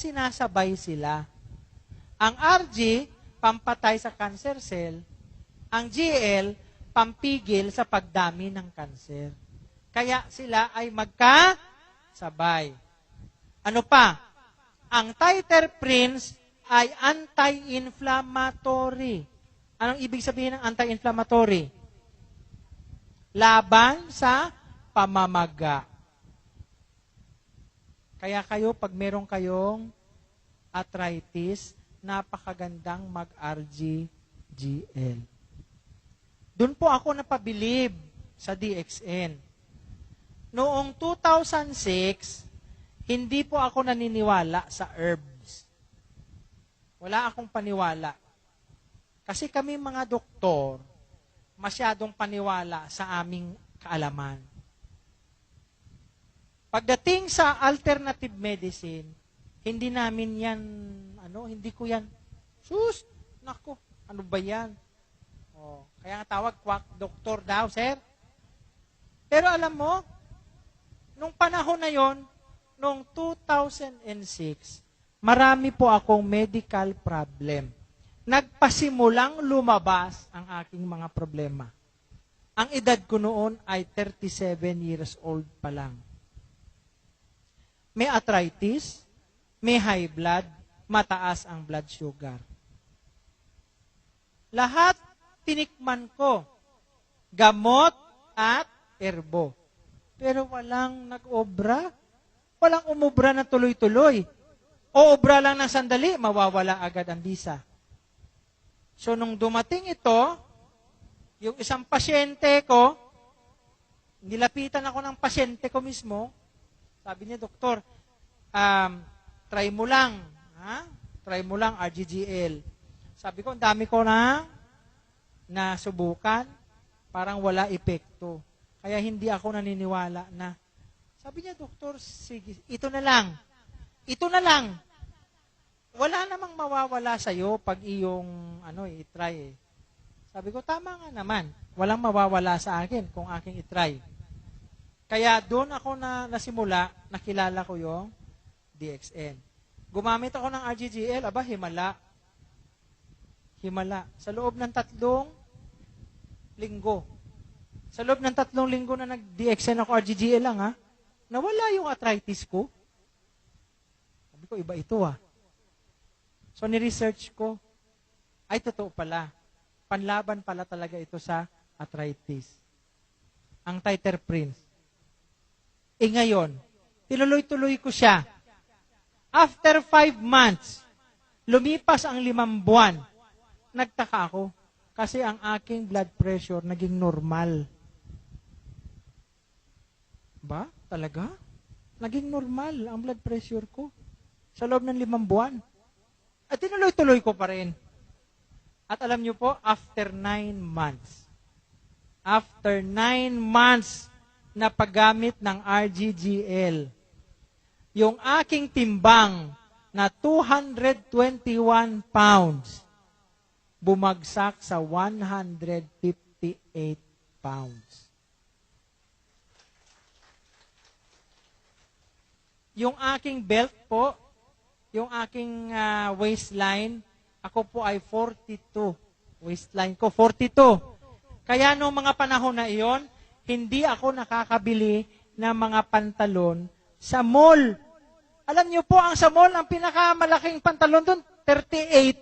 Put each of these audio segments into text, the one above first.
sinasabay sila. Ang RG, pampatay sa cancer cell. Ang GL, pampigil sa pagdami ng cancer. Kaya sila ay magkasabay. Ano pa? Ang titerpenes ay anti-inflammatory. Anong ibig sabihin ng anti-inflammatory? Laban sa pamamaga. Kaya kayo, pag meron kayong arthritis, napakagandang mag-RGGL. Doon po ako napabilib sa DXN. Noong 2006, hindi po ako naniniwala sa herbs. Wala akong paniwala. Kasi kami mga doktor, masyadong paniwala sa aming kaalaman. Pagdating sa alternative medicine, hindi namin yan, hindi ko yan, sus, nako, ano ba yan? Kaya nga tawag, quack doktor daw, sir. Pero alam mo, nung panahon na yon, noong 2006, marami po akong medical problem. Nagpasimulang lumabas ang aking mga problema. Ang edad ko noon ay 37 years old pa lang. May arthritis, may high blood, mataas ang blood sugar. Lahat tinikman ko, gamot at erbo. Pero walang nag-obra. Walang umubra na tuloy-tuloy. O obra lang ng sandali, mawawala agad ang bisa. So, nung dumating ito, yung isang pasyente ko, nilapitan ako ng pasyente ko mismo, sabi niya, Doktor, try mo lang. Try mo lang RGGL. Sabi ko, ang dami ko na subukan, parang wala epekto. Kaya hindi ako naniniwala na. Sabi niya, Doktor, sige, ito na lang. Ito na lang. Wala namang mawawala sa'yo pag iyong i-try. Sabi ko, tama nga naman. Walang mawawala sa akin kung aking i-try. Kaya doon ako nasimula, nakilala ko yung DXN. Gumamit ako ng RGGL, himala. Himala. Sa loob ng 3 linggo. Sa loob ng 3 linggo na nag-DXN ako, RGGL lang nawala yung arthritis ko. Sabi ko, iba ito So, ni-research ko, ay totoo pala. Panlaban pala talaga ito sa arthritis. Ang titerpenes. Ngayon, tinuloy-tuloy ko siya. After 5 months, lumipas ang 5 buwan, nagtaka ako kasi ang aking blood pressure naging normal. Ba? Talaga? Naging normal ang blood pressure ko sa loob ng 5 buwan. At tinuloy-tuloy ko pa rin. At alam niyo po, after 9 months, na paggamit ng RGGL, yung aking timbang na 221 pounds, bumagsak sa 158 pounds. Yung aking belt po, yung aking waistline, ako po ay 42. Waistline ko, 42. Kaya noong mga panahon na iyon, hindi ako nakakabili ng mga pantalon sa mall. Alam niyo po, ang sa mall, ang pinakamalaking pantalon doon, 38.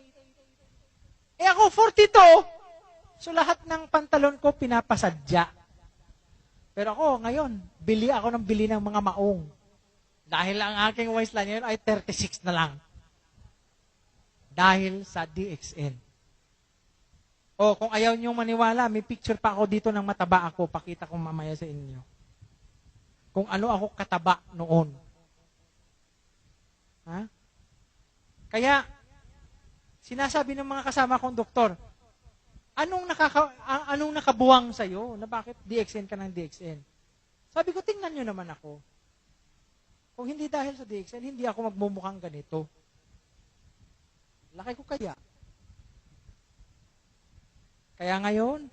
Ako 42. So lahat ng pantalon ko pinapasadya. Pero ako ngayon, bili ako ng mga maong. Dahil ang aking waistline ngayon ay 36 na lang. Dahil sa DXN. Kung ayaw niyong maniwala, may picture pa ako dito ng mataba ako. Pakita ko mamaya sa inyo. Kung ano ako kataba noon. Kaya, sinasabi ng mga kasama kong doktor, anong nakabuwang sa'yo? Na bakit DXN ka ng DXN? Sabi ko, tingnan nyo naman ako. Kung hindi dahil sa DXN, hindi ako magmumukhang ganito. Laki ko kaya. Kaya ngayon,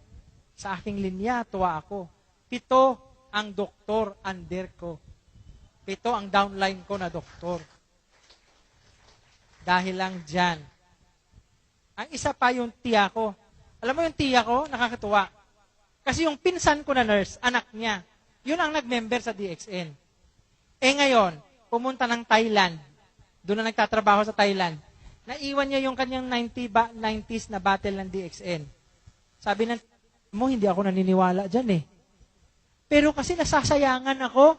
sa aking linya, tuwa ako. 7 ang doktor under ko. 7 ang downline ko na doktor. Dahil lang dyan. Ang isa pa yung tiya ko. Alam mo yung tiya ko, nakakatuwa. Kasi yung pinsan ko na nurse, anak niya, yun ang nag-member sa DXN. Ngayon, pumunta ng Thailand. Doon na nagtatrabaho sa Thailand. Naiwan niya yung kanyang 90s na battle ng DXN. Sabi mo, hindi ako naniniwala dyan eh. Pero kasi nasasayangan ako.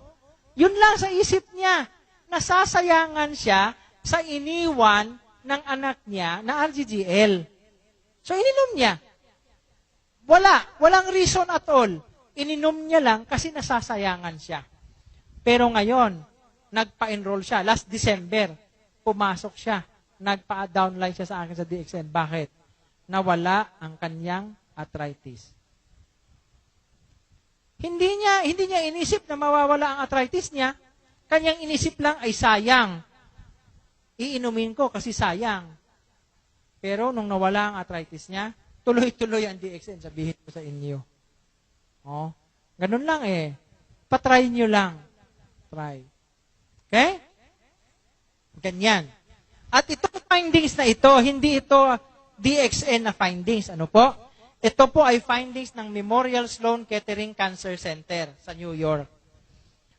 Yun lang sa isip niya. Nasasayangan siya sa iniwan ng anak niya na RGGL. So, ininom niya. Walang reason at all. Ininom niya lang kasi nasasayangan siya. Pero ngayon, nagpa-enroll siya. Last December, pumasok siya. Nagpa-downline siya sa akin sa DXN. Bakit? Nawala ang kanyang arthritis. Hindi niya inisip na mawawala ang arthritis niya. Kanyang inisip lang ay sayang. Iinumin ko kasi sayang. Pero nung nawala ang arthritis niya, tuloy-tuloy ang DXN, sabihin ko sa inyo. Oh, ganun lang eh. Patry nyo lang. Try. Okay? Ganyan. At itong findings na ito, hindi ito DXN na findings. Ano po? Ito po ay findings ng Memorial Sloan Kettering Cancer Center sa New York.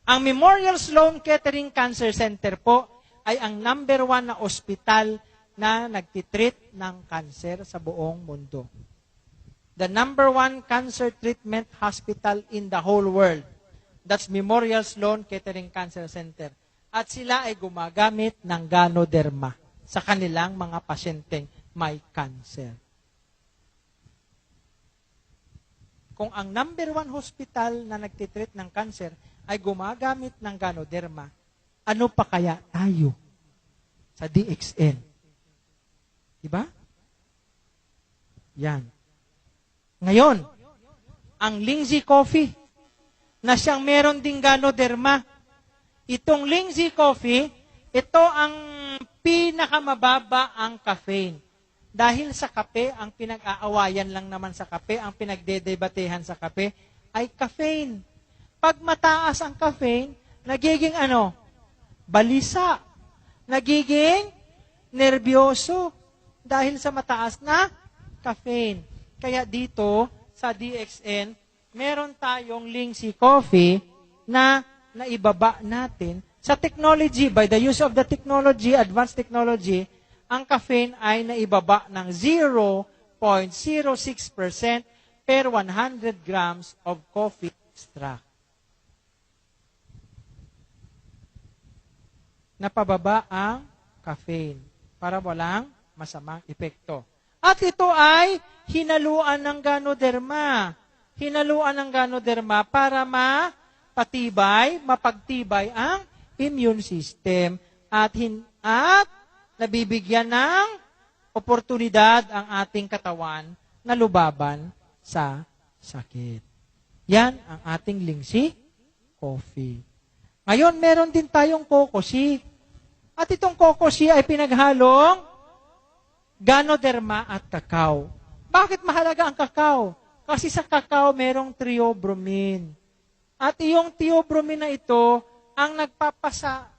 Ang Memorial Sloan Kettering Cancer Center po ay ang number 1 na ospital na nagtitreat ng cancer sa buong mundo. The number 1 cancer treatment hospital in the whole world. That's Memorial Sloan Kettering Cancer Center. At sila ay gumagamit ng Ganoderma sa kanilang mga pasyenteng may cancer. Kung ang number 1 hospital na nagtitreat ng cancer ay gumagamit ng Ganoderma, ano pa kaya tayo sa DXN? Diba? Yan. Ngayon, ang Lindsay Coffee, na siyang meron ding Ganoderma. Itong Lindsay Coffee, ito ang pinakamababa ang caffeine. Dahil sa kape, ang pinag-aawayan lang naman sa kape, ang pinagdedebatehan sa kape, ay caffeine. Pag mataas ang caffeine, nagiging ano? Balisa. Nagiging nerbyoso. Dahil sa mataas na caffeine. Kaya dito, sa DXN, meron tayong Lindsay Coffee na naibaba natin sa technology. By the use of the technology, advanced technology, ang caffeine ay naibaba ng 0.06% per 100 grams of coffee extract. Napababa ang caffeine para walang masamang epekto. At ito ay hinaluan ng Ganoderma. Hinaluan ng Ganoderma para mapagtibay ang immune system at nabibigyan ng oportunidad ang ating katawan na lubaban sa sakit. Yan ang ating Lindsay Coffee. Ngayon, meron din tayong Kokoshi. At itong Kokoshi ay pinaghalong Ganoderma at kakao. Bakit mahalaga ang kakao? Kasi sa kakao merong theobromine. At iyong theobromine na ito ang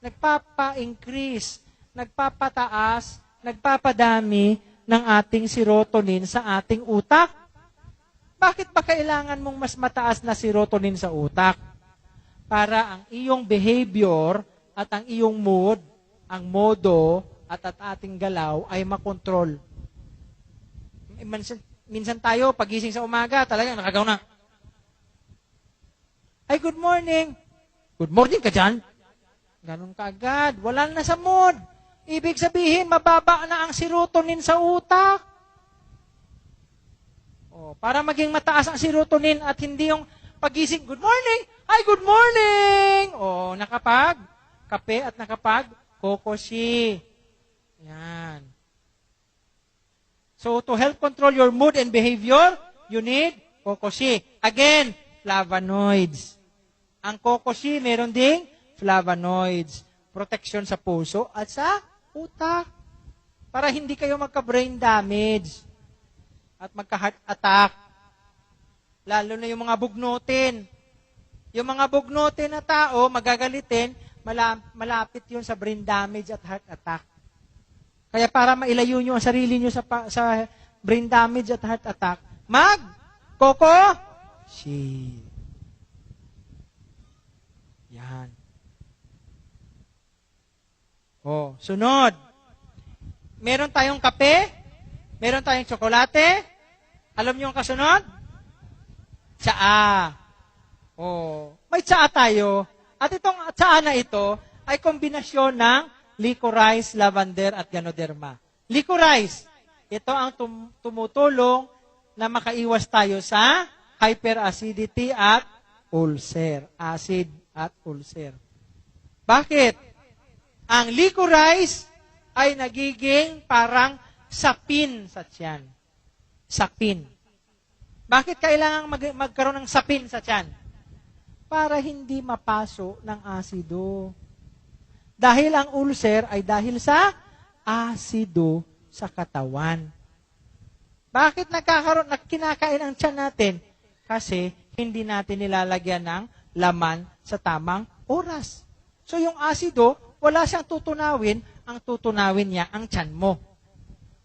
nagpapa-increase, nagpapataas, nagpapadami ng ating serotonin sa ating utak. Bakit ba kailangan mong mas mataas na serotonin sa utak? Para ang iyong behavior at ang iyong mood, ang modo at ating galaw ay makontrol. Minsan tayo, pagising sa umaga, talagang nakagaw na. Ay, good morning. Good morning ka dyan? Ganun ka agad. Wala na sa mood. Ibig sabihin, mababa na ang serotonin sa utak. Para maging mataas ang serotonin at hindi yung pagising, good morning. Ay, good morning. Nakapag kape at nakapag Kokoshi. Yan. So, to help control your mood and behavior, you need Kokoshi. Again, flavonoids. Ang Kokoshi, meron ding flavonoids. Protection sa puso at sa utak. Para hindi kayo magka-brain damage at magka-heart attack. Lalo na yung mga bugnutin. Yung mga bugnutin na tao, magagalitin, malapit yun sa brain damage at heart attack. Kaya Kaya para mailayo nyo ang sarili nyo sa brain damage at heart attack, Coco Shield. Yan. Oh, sunod. Meron tayong kape, meron tayong tsokolate. Alam niyo ang kasunod? Tsaa. Oh, may tsaa tayo. At itong tsaa na ito ay kombinasyon ng licorice, lavender at ganoderma. Licorice, ito ang tumutulong na makaiwas tayo sa hyperacidity at ulcer. Acid at ulcer. Bakit? Ang licorice ay nagiging parang sapin sa tiyan. Sapin. Bakit kailangan magkaroon ng sapin sa tiyan? Para hindi mapaso ng asido. Dahil ang ulcer ay dahil sa asido sa katawan. Bakit kinakain ang tiyan natin? Kasi hindi natin nilalagyan ng laman sa tamang oras. So yung asido, wala siyang tutunawin, ang tutunawin niya ang tiyan mo.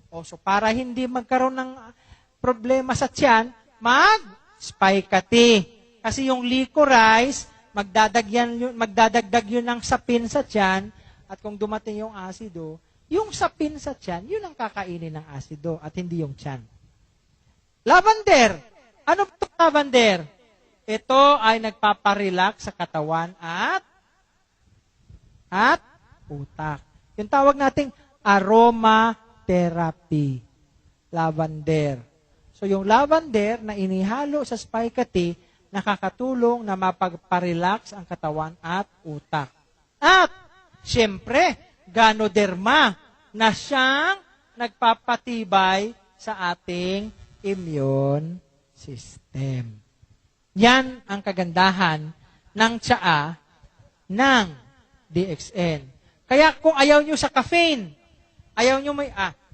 O so para hindi magkaroon ng problema sa tiyan, mag-spikati. Kasi yung licorice, magdadagdag yun ng sapin sa tiyan, at kung dumating yung asido, yung sapin sa tiyan, yun ang kakainin ng asido, at hindi yung tiyan. Lavender. Ano po lavender? Ito ay nagpaparelax sa katawan at utak. Yung tawag nating aromatherapy. Lavender. So yung lavender na inihalo sa spikati, nakakatulong na mapagparelax ang katawan at utak. At, siyempre, ganoderma na siyang nagpapatibay sa ating immune system. Yan ang kagandahan ng tsaa ng DXN. Kaya kung ayaw nyo sa caffeine, ayaw nyo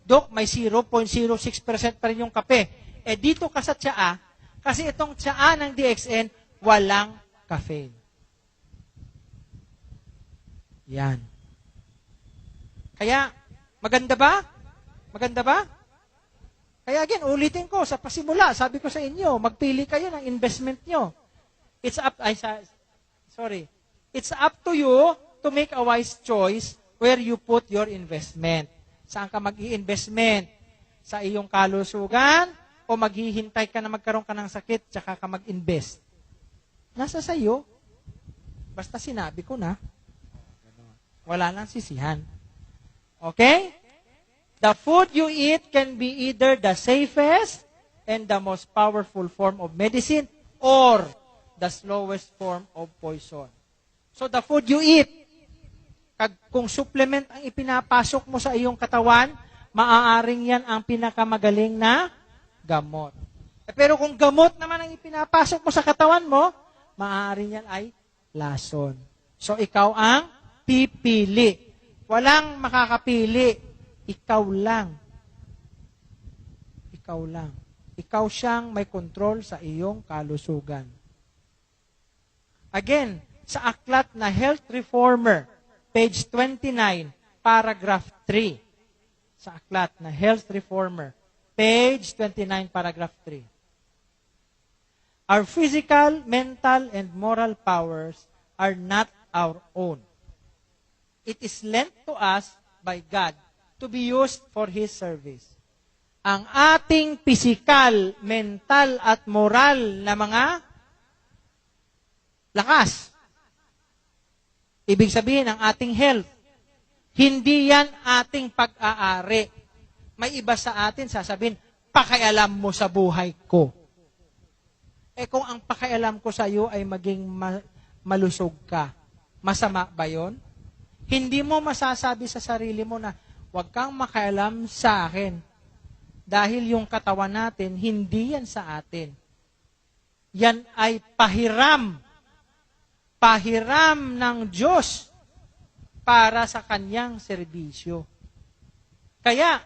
Dok, may 0.06% pa rin yung kape. Dito ka sa tsaa, kasi itong tsaa ng DXN, walang caffeine. Yan. Kaya, maganda ba? Maganda ba? Kaya again, ulitin ko, sa pasimula, sabi ko sa inyo, magpili kayo ng investment nyo. It's up to you to make a wise choice where you put your investment. Saan ka mag-i-investment? Sa iyong kalusugan o maghihintay ka na magkaroon ka ng sakit tsaka ka mag-invest? Nasa sayo. Basta sinabi ko na. Wala nang sisihan. Okay? The food you eat can be either the safest and the most powerful form of medicine or the slowest form of poison. So the food you eat, kung supplement ang ipinapasok mo sa iyong katawan, maaaring yan ang pinakamagaling na gamot. Pero kung gamot naman ang ipinapasok mo sa katawan mo, maaaring yan ay lason. So ikaw ang pipili. Walang makakapili. Ikaw lang. Ikaw lang. Ikaw siyang may control sa iyong kalusugan. Again, sa aklat na Health Reformer, page 29, paragraph 3. Sa aklat na Health Reformer, page 29, paragraph 3. Our physical, mental, and moral powers are not our own. It is lent to us by God to be used for His service. Ang ating pisikal, mental, at moral na mga lakas. Ibig sabihin, ang ating health, hindi yan ating pag-aari. May iba sa atin sasabihin, pakialam mo sa buhay ko. Kung ang pakialam ko sa iyo ay maging malusog ka, masama ba yon? Hindi mo masasabi sa sarili mo na, huwag kang makialam sa akin. Dahil yung katawan natin, hindi yan sa atin. Yan ay pahiram. Pahiram ng Diyos para sa kanyang serbisyo. Kaya,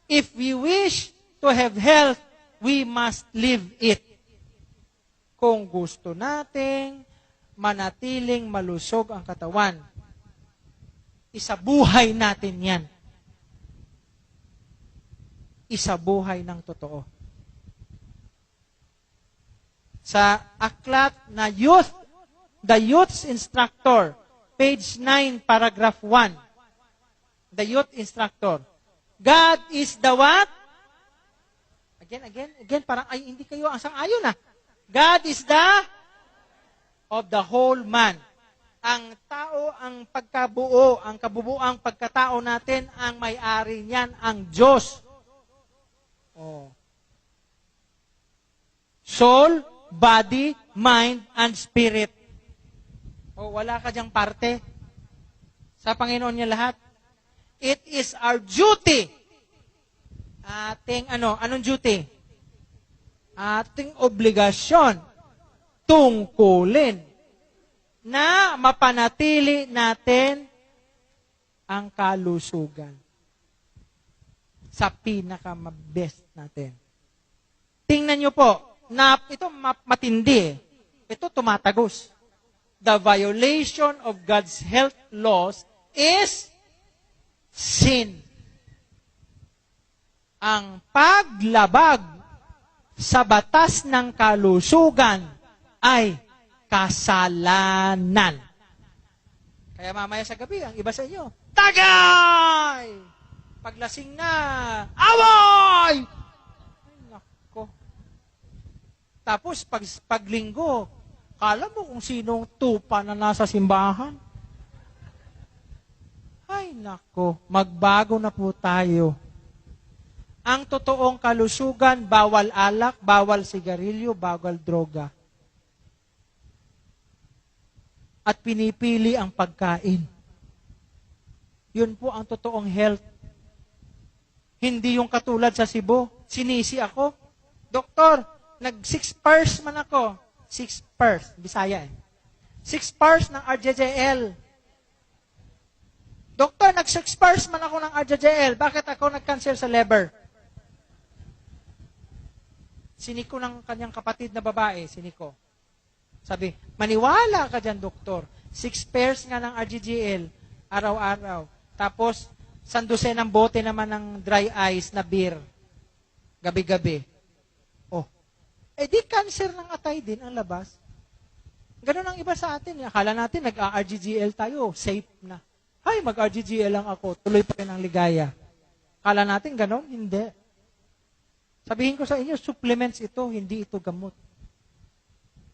if we wish to have health, we must live it. Kung gusto nating manatiling malusog ang katawan, isabuhay natin yan. isabuhay ng totoo. Sa aklat na The Youth's Instructor, page 9, paragraph 1. The Youth Instructor. God is the what? Again, parang ay, hindi kayo ang sang-ayon ah. God is the of the whole man. Ang tao, ang pagkabuo, ang kabubuang pagkatao natin, ang may-ari niyan, ang Diyos. Oh. Soul, body, mind, and spirit. O, wala ka diyang parte. Sa Panginoon niya lahat. It is our duty. Anong duty? Ating obligasyon. Tungkulin. Na mapanatili natin ang kalusugan. Sa pinaka-best natin. Tingnan nyo po, ito matindi. Ito tumatagos. The violation of God's health laws is sin. Ang paglabag sa batas ng kalusugan ay kasalanan. Kaya mamaya sa gabi, ang iba sa inyo, tagay! Paglasing na, away! Ay, nako. Tapos, paglinggo, kala mo kung sinong tupa na nasa simbahan? Ay, nako. Magbago na po tayo. Ang totoong kalusugan, bawal alak, bawal sigarilyo, bawal droga. At pinipili ang pagkain. Yun po ang totoong health. Hindi yung katulad sa Cebu. Sinisi ako. Doktor, nag-6 pairs man ako. 6 pairs. Bisaya eh. 6 pairs ng RJJL. Doktor, nag-6 pairs man ako ng RJJL. Bakit ako nag-cancer sa liver? Siniko ng kanyang kapatid na babae. Siniko. Sabi, maniwala ka dyan, doktor. 6 pairs nga ng RGGL, araw-araw. Tapos, sandusen ng bote naman ng dry ice na beer. Gabi-gabi. Oh. Di cancer ng atay din ang labas. Ganun ang iba sa atin. Akala natin, nag-RGGL tayo. Safe na. Ay, mag-RGGL lang ako. Tuloy pa rin ang ligaya. Akala natin ganun? Hindi. Sabihin ko sa inyo, supplements ito, hindi ito gamot.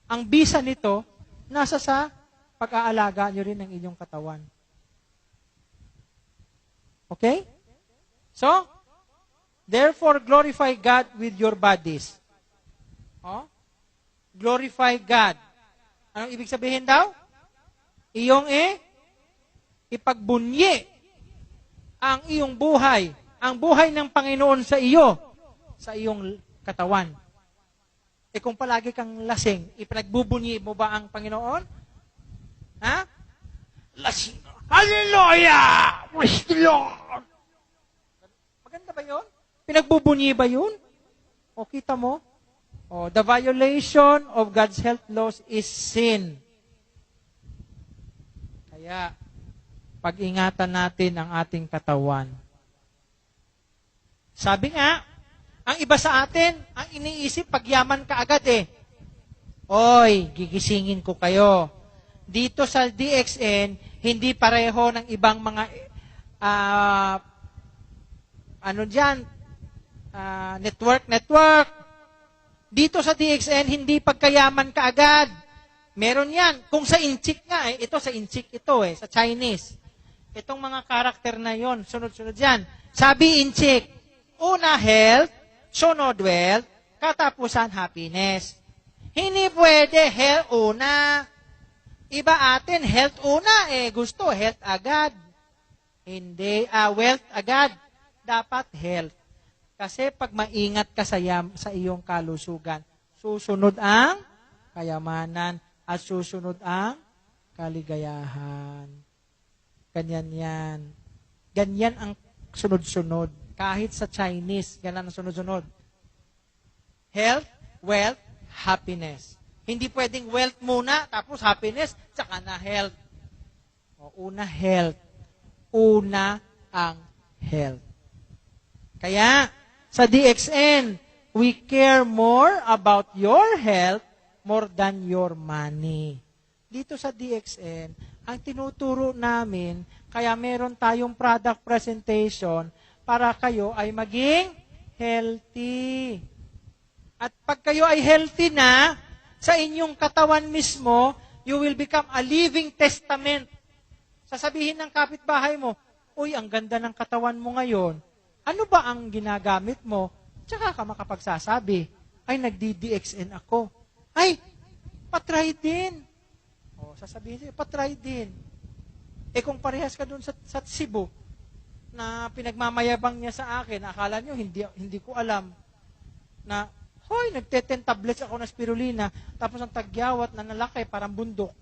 Ang bisa nito, nasa sa pag-aalaga nyo rin ng inyong katawan. Okay? So, therefore, glorify God with your bodies. Oh? Glorify God. Anong ibig sabihin daw? Iyong ipagbunyi ang iyong buhay, ang buhay ng Panginoon sa iyo, sa iyong katawan. Kung palagi kang lasing, ipinagbubunyi mo ba ang Panginoon? Ha? Lasing. Hallelujah! Praise the Lord! Maganda ba yun? Pinagbubunyi ba yun? O kita mo? O, the violation of God's health laws is sin. Kaya, pag-ingatan natin ang ating katawan. Sabi nga, ang iba sa atin, ang iniisip, pagyaman ka agad eh. Oy, gigisingin ko kayo. Dito sa DXN, hindi pareho ng ibang mga, network. Dito sa DXN, hindi pagkayaman ka agad. Meron yan. Kung sa Inchik nga ito sa Inchik ito sa Chinese. Itong mga karakter na yon, sunod-sunod yan. Sabi Inchik, una health, sunod wealth, katapusan happiness. Hindi pwede health una. Iba atin, health una gusto health agad. Hindi, wealth agad. Dapat health. Kasi pag maingat ka sa iyong kalusugan, susunod ang kayamanan at susunod ang kaligayahan. Ganyan yan. Ganyan ang sunod-sunod. Kahit sa Chinese, ganyan ang sunod-sunod. Health, wealth, happiness. Hindi pwedeng wealth muna, tapos happiness, tsaka na health. Una health. Una ang health. Kaya, Sa DXN, we care more about your health more than your money. Dito sa DXN, ang tinuturo namin, kaya meron tayong product presentation para kayo ay maging healthy. At pag kayo ay healthy na, sa inyong katawan mismo, you will become a living testament. Sasabihin ng kapitbahay mo, uy, ang ganda ng katawan mo ngayon. Ano ba ang ginagamit mo? Tsaka ka makapagsasabi, ay, nagdi-DXN ako. Ay, patry din. O, sasabihin siya, patry din. Eh kung parehas ka dun sa Cebu, na pinagmamayabang niya sa akin, akala nyo, hindi ko alam, na, hoy, nagte-10 tablets ako ng spirulina, tapos ang tagyawat na nalaki, parang bundok.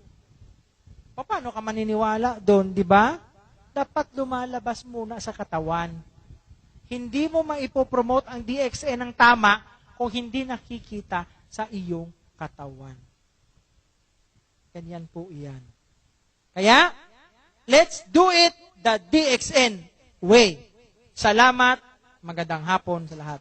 Paano ka maniniwala doon, di ba? Dapat lumalabas muna sa katawan. Hindi mo maipopromote ang DXN ng tama kung hindi nakikita sa iyong katawan. Ganyan po iyan. Kaya, let's do it the DXN way. Salamat, magandang hapon sa lahat.